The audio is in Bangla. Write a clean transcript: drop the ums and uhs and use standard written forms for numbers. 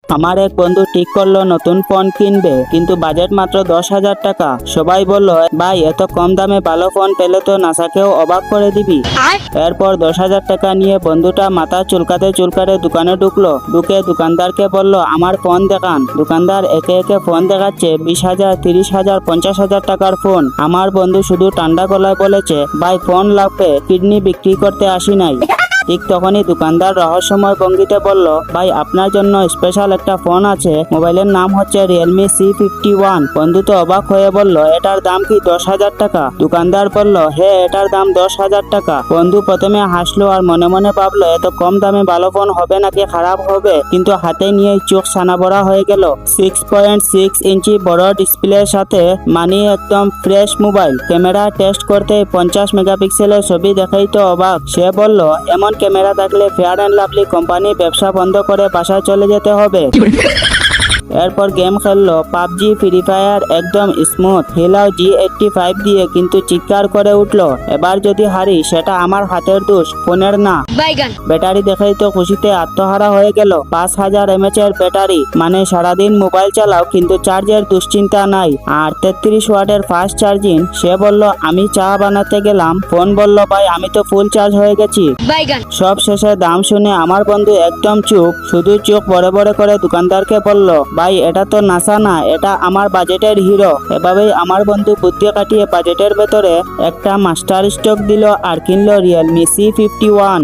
আমার এক বন্ধু ঠিক করলো নতুন ফোন কিনবে, কিন্তু বাজেট মাত্র 10,000 টাকা। সবাই বলল, ভাই এত কম দামে ভালো ফোন পেলে তো নাসাকেও অবাক করে দিবি। এরপর 10,000 টাকা নিয়ে বন্ধুটা মাথা চুলকাতে চুলকাতে দোকানে ঢুকলো। ঢুকে দোকানদারকে বলল, আমার ফোন দেখান। দোকানদার একে একে ফোন দেখাচ্ছে 20,000, 30,000, 50,000 টাকার ফোন। আমার বন্ধু শুধু ঠান্ডা গলায় বলেছে, ভাই ফোন লাগবে, কিডনি বিক্রি করতে আসি নাই। ঠিক তখনই দোকানদার রহস্যময় ভঙ্গিতে বলল, ভাই আপনার জন্য স্পেশাল একটা ফোন আছে। মোবাইলের নাম হচ্ছে Realme C51। বন্ধু তো অবাক হয়ে বলল, এটার দাম কি 10,000 টাকা? দোকানদার বলল, হ্যাঁ এটার দাম 10,000 টাকা। বন্ধু প্রথমে হাসলো আর মনে মনে ভাবলো, এত কম দামে ভালো ফোন হবে নাকি খারাপ হবে, কিন্তু হাতে নিয়ে চোখ ছানা বড়া হয়ে গেল। 6.6 ইঞ্চি বড় ডিসপ্লের সাথে মানে একদম ফ্রেশ মোবাইল। ক্যামেরা টেস্ট করতে 50 মেগাপিক্সেলের ছবি দেখাই তো অবাক। সে বলল, এমন ক্যামেরা থাকলে ফেয়ার অ্যান্ড লাভলি কোম্পানি ব্যবসা বন্ধ করে বাসায় চলে যেতে হবে। এরপর গেম খেললো, পাবজি, ফ্রি ফায়ার, একদম স্মুথ। হিলাও G85 দিয়ে, কিন্তু চিৎকার করে উঠলো, এবার যদি হারি সেটা আমার হাতের দোষ, ফোনের না। ব্যাটারি দেখেই তো খুশিতে আত্মহারা হয়ে গেল। 5,000 mAh এর ব্যাটারি, মানে সারাদিন মোবাইল চালাও কিন্তু চার্জের দুশ্চিন্তা নাই। আর 33 ওয়াটের ফাস্ট চার্জিং। সে বলল, আমি চা বানাতে গেলাম। ফোন বলল, ভাই আমি তো ফুল চার্জ হয়ে গেছি। সব শেষে দাম শুনে আমার বন্ধু একদম চুপ, শুধু চোখ বড় বড় করে দোকানদারকে বলল, ভাই এটা তো নাসা না, এটা আমার বাজেটের হিরো। এভাবেই আমার বন্ধু বুদ্ধি কাটিয়ে বাজেটের ভেতরে একটা মাস্টার স্ট্রোক দিল আর কিনলো Realme C51।